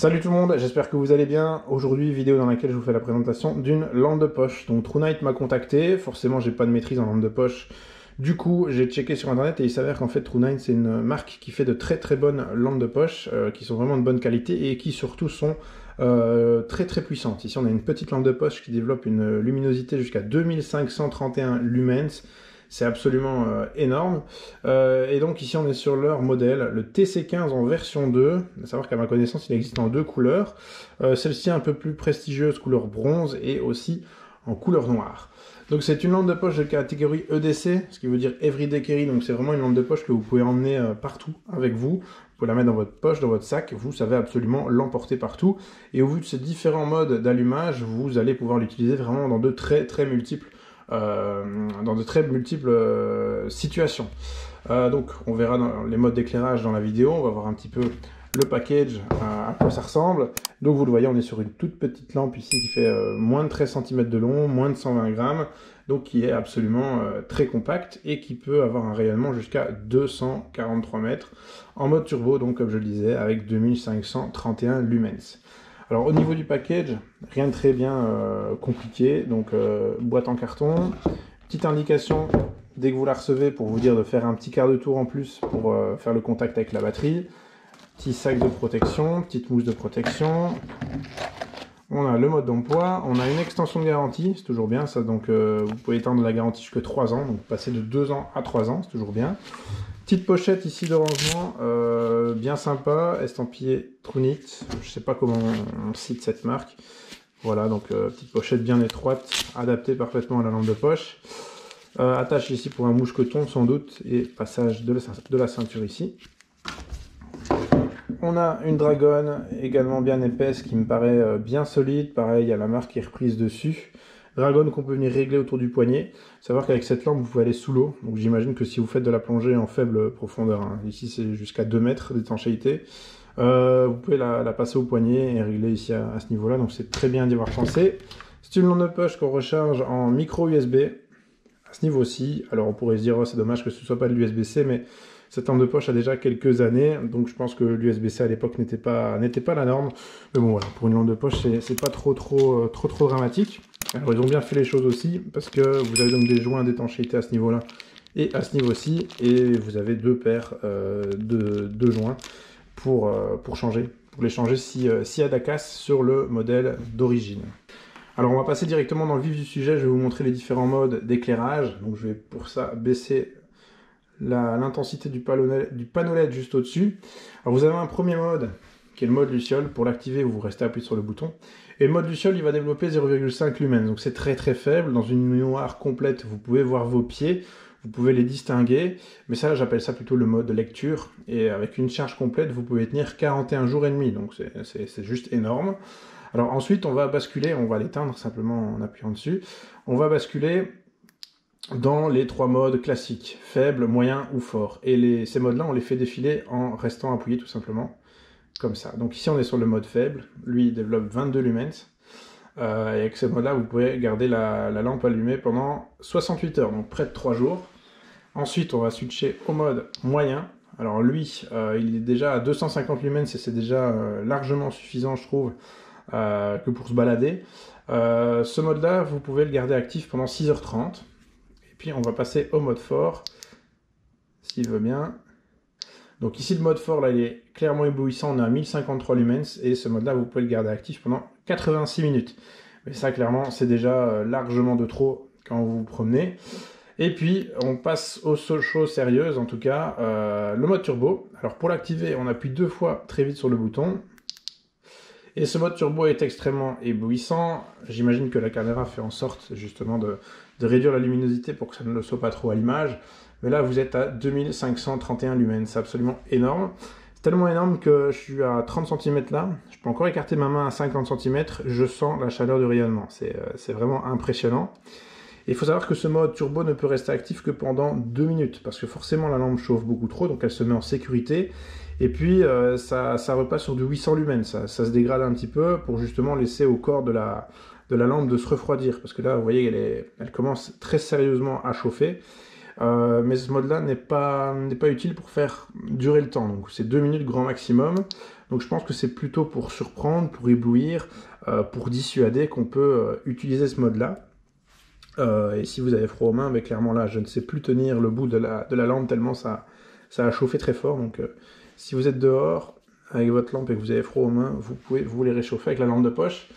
Salut tout le monde, j'espère que vous allez bien. Aujourd'hui, vidéo dans laquelle je vous fais la présentation d'une lampe de poche. Donc TrueNight m'a contacté, forcément j'ai pas de maîtrise en lampe de poche. Du coup, j'ai checké sur internet et il s'avère qu'en fait TrueNight c'est une marque qui fait de très bonnes lampes de poche, qui sont vraiment de bonne qualité et qui surtout sont très puissantes. Ici on a une petite lampe de poche qui développe une luminosité jusqu'à 2531 lumens. C'est absolument énorme. Et donc ici on est sur leur modèle, le TC15 en version 2. À savoir qu'à ma connaissance il existe en deux couleurs. Celle-ci un peu plus prestigieuse, couleur bronze, et aussi en couleur noire. Donc c'est une lampe de poche de catégorie EDC, ce qui veut dire Everyday Carry. Donc c'est vraiment une lampe de poche que vous pouvez emmener partout avec vous. Vous pouvez la mettre dans votre poche, dans votre sac, vous savez absolument l'emporter partout. Et au vu de ces différents modes d'allumage, vous allez pouvoir l'utiliser vraiment dans de très multiples situations. Donc on verra dans les modes d'éclairage dans la vidéo, on va voir un petit peu le package, à quoi ça ressemble. Donc vous le voyez, on est sur une toute petite lampe ici qui fait moins de 13 cm de long, moins de 120 grammes, donc qui est absolument très compacte et qui peut avoir un rayonnement jusqu'à 243 mètres en mode turbo, donc comme je le disais, avec 2531 lumens. Alors au niveau du package, rien de très bien compliqué, donc boîte en carton, petite indication dès que vous la recevez pour vous dire de faire un petit quart de tour en plus pour faire le contact avec la batterie, petit sac de protection, petite mousse de protection, on a le mode d'emploi, on a une extension de garantie, c'est toujours bien ça, donc vous pouvez étendre la garantie jusqu'à 3 ans, donc passer de 2 ans à 3 ans, c'est toujours bien. Petite pochette ici de rangement, bien sympa, estampillé TrueNight, je sais pas comment on cite cette marque. Voilà, donc petite pochette bien étroite, adaptée parfaitement à la lampe de poche. Attache ici pour un mouche-coton sans doute, et passage de la ceinture ici. On a une dragonne également bien épaisse qui me paraît bien solide, pareil, il y a la marque qui est reprise dessus. Dragonne qu'on peut venir régler autour du poignet. Savoir qu'avec cette lampe, vous pouvez aller sous l'eau. Donc j'imagine que si vous faites de la plongée en faible profondeur, hein, ici c'est jusqu'à 2 mètres d'étanchéité, vous pouvez la passer au poignet et régler ici à ce niveau-là. Donc c'est très bien d'y avoir pensé. C'est une lampe de poche qu'on recharge en micro USB à ce niveau-ci. Alors on pourrait se dire, oh, c'est dommage que ce ne soit pas de l'USB-C, mais cette lampe de poche a déjà quelques années, donc je pense que l'USB-C à l'époque n'était pas la norme. Mais bon voilà, pour une lampe de poche, c'est pas trop dramatique. Alors ils ont bien fait les choses aussi, parce que vous avez donc des joints d'étanchéité à ce niveau-là et à ce niveau-ci, et vous avez deux paires de joints pour les changer s'il y a de la casse sur le modèle d'origine. Alors on va passer directement dans le vif du sujet, je vais vous montrer les différents modes d'éclairage. Donc je vais pour ça baisser l'intensité du panneau LED juste au-dessus. Alors vous avez un premier mode qui est le mode luciole. Pour l'activer, vous restez appuyé sur le bouton. Et le mode luciole, il va développer 0,5 lumens. Donc c'est très faible. Dans une nuit noire complète, vous pouvez voir vos pieds, vous pouvez les distinguer. Mais ça, j'appelle ça plutôt le mode lecture. Et avec une charge complète, vous pouvez tenir 41 jours et demi. Donc c'est juste énorme. Alors ensuite, on va basculer, on va l'éteindre simplement en appuyant dessus. On va basculer dans les trois modes classiques, faible, moyen ou fort. Et ces modes-là, on les fait défiler en restant appuyé tout simplement, comme ça. Donc ici, on est sur le mode faible. Lui, il développe 22 lumens. Et avec ce mode-là, vous pouvez garder la lampe allumée pendant 68 heures, donc près de 3 jours. Ensuite, on va switcher au mode moyen. Alors lui, il est déjà à 250 lumens et c'est déjà largement suffisant, je trouve, que pour se balader. Ce mode-là, vous pouvez le garder actif pendant 6h30. Puis on va passer au mode fort, s'il veut bien. Donc ici le mode fort, là, il est clairement éblouissant, on est à 1053 lumens, et ce mode là, vous pouvez le garder actif pendant 86 minutes. Mais ça, clairement, c'est déjà largement de trop quand vous vous promenez. Et puis, on passe aux choses sérieuses, en tout cas, le mode turbo. Alors pour l'activer, on appuie 2 fois très vite sur le bouton. Et ce mode turbo est extrêmement éblouissant. J'imagine que la caméra fait en sorte justement de réduire la luminosité pour que ça ne le soit pas trop à l'image. Mais là, vous êtes à 2531 lumens. C'est absolument énorme. C'est tellement énorme que je suis à 30 cm là. Je peux encore écarter ma main à 50 cm. Je sens la chaleur du rayonnement. C'est vraiment impressionnant. Et il faut savoir que ce mode turbo ne peut rester actif que pendant 2 minutes. Parce que forcément, la lampe chauffe beaucoup trop. Donc elle se met en sécurité. Et puis ça repasse sur du 800 lumens, ça se dégrade un petit peu pour justement laisser au corps de la lampe de se refroidir. Parce que là, vous voyez, elle commence très sérieusement à chauffer. Mais ce mode-là n'est pas utile pour faire durer le temps. Donc c'est 2 minutes grand maximum. Donc je pense que c'est plutôt pour surprendre, pour éblouir, pour dissuader qu'on peut utiliser ce mode-là. Et si vous avez froid aux mains, mais clairement là, je ne sais plus tenir le bout de la lampe tellement ça a chauffé très fort. Donc si vous êtes dehors avec votre lampe et que vous avez froid aux mains, vous pouvez vous les réchauffer avec la lampe de poche.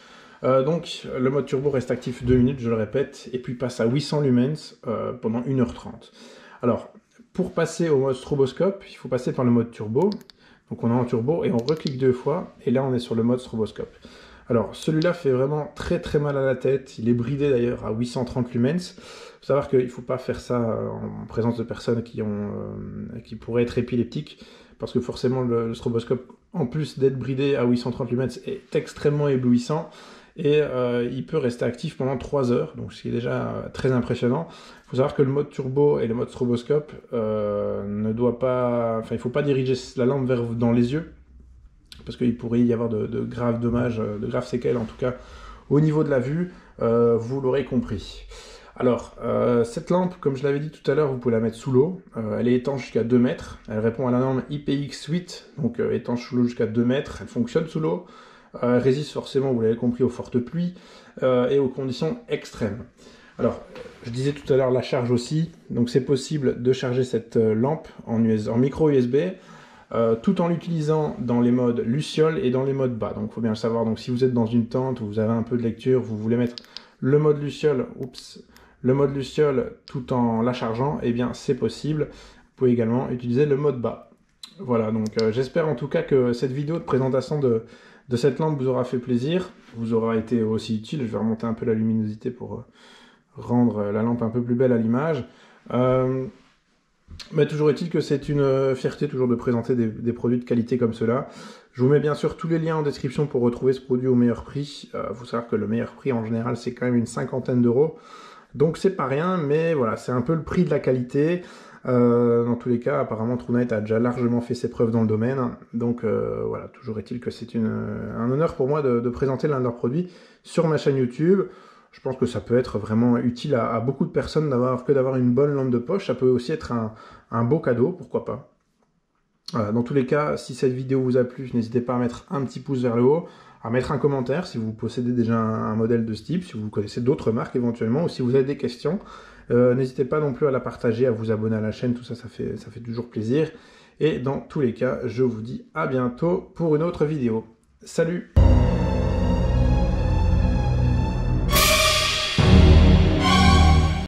Donc le mode turbo reste actif 2 minutes, je le répète, et puis passe à 800 lumens pendant 1h30. Alors, pour passer au mode stroboscope, il faut passer par le mode turbo. Donc on est en turbo et on reclique 2 fois, et là on est sur le mode stroboscope. Alors celui-là fait vraiment très très mal à la tête, il est bridé d'ailleurs à 830 lumens. Il faut savoir qu'il ne faut pas faire ça en présence de personnes qui pourraient être épileptiques, parce que forcément le stroboscope, en plus d'être bridé à 830 lumens, est extrêmement éblouissant. Et il peut rester actif pendant 3 heures, donc ce qui est déjà très impressionnant. Il faut savoir que le mode turbo et le mode stroboscope il ne faut pas diriger la lampe dans les yeux, parce qu'il pourrait y avoir de graves dommages, de graves séquelles en tout cas au niveau de la vue, vous l'aurez compris. Alors, cette lampe, comme je l'avais dit tout à l'heure, vous pouvez la mettre sous l'eau, elle est étanche jusqu'à 2 mètres, elle répond à la norme IPX8, donc étanche sous l'eau jusqu'à 2 mètres, elle fonctionne sous l'eau. Résiste forcément, vous l'avez compris, aux fortes pluies et aux conditions extrêmes. Alors, je disais tout à l'heure la charge aussi, donc c'est possible de charger cette lampe en micro USB tout en l'utilisant dans les modes luciole et dans les modes bas. Donc il faut bien le savoir, donc si vous êtes dans une tente où vous avez un peu de lecture, vous voulez mettre le mode luciole, tout en la chargeant, eh bien c'est possible. Vous pouvez également utiliser le mode bas. Voilà, donc j'espère en tout cas que cette vidéo de présentation de cette lampe vous aura fait plaisir, vous aura été aussi utile. Je vais remonter un peu la luminosité pour rendre la lampe un peu plus belle à l'image. Mais toujours est-il que c'est une fierté toujours de présenter des produits de qualité comme cela. Je vous mets bien sûr tous les liens en description pour retrouver ce produit au meilleur prix. Faut savoir que le meilleur prix en général c'est quand même une 50aine d'euros. Donc c'est pas rien, mais voilà, c'est un peu le prix de la qualité. Dans tous les cas, apparemment TrueNight a déjà largement fait ses preuves dans le domaine, donc voilà, toujours est-il que c'est un honneur pour moi de présenter l'un de leurs produits sur ma chaîne YouTube. Je pense que ça peut être vraiment utile à beaucoup de personnes d'avoir une bonne lampe de poche. Ça peut aussi être un beau cadeau, pourquoi pas. Voilà, dans tous les cas, si cette vidéo vous a plu, n'hésitez pas à mettre un petit pouce vers le haut, à mettre un commentaire si vous possédez déjà un modèle de ce type, si vous connaissez d'autres marques éventuellement, ou si vous avez des questions. N'hésitez pas non plus à la partager, à vous abonner à la chaîne, tout ça, ça fait toujours plaisir. Et dans tous les cas, je vous dis à bientôt pour une autre vidéo. Salut!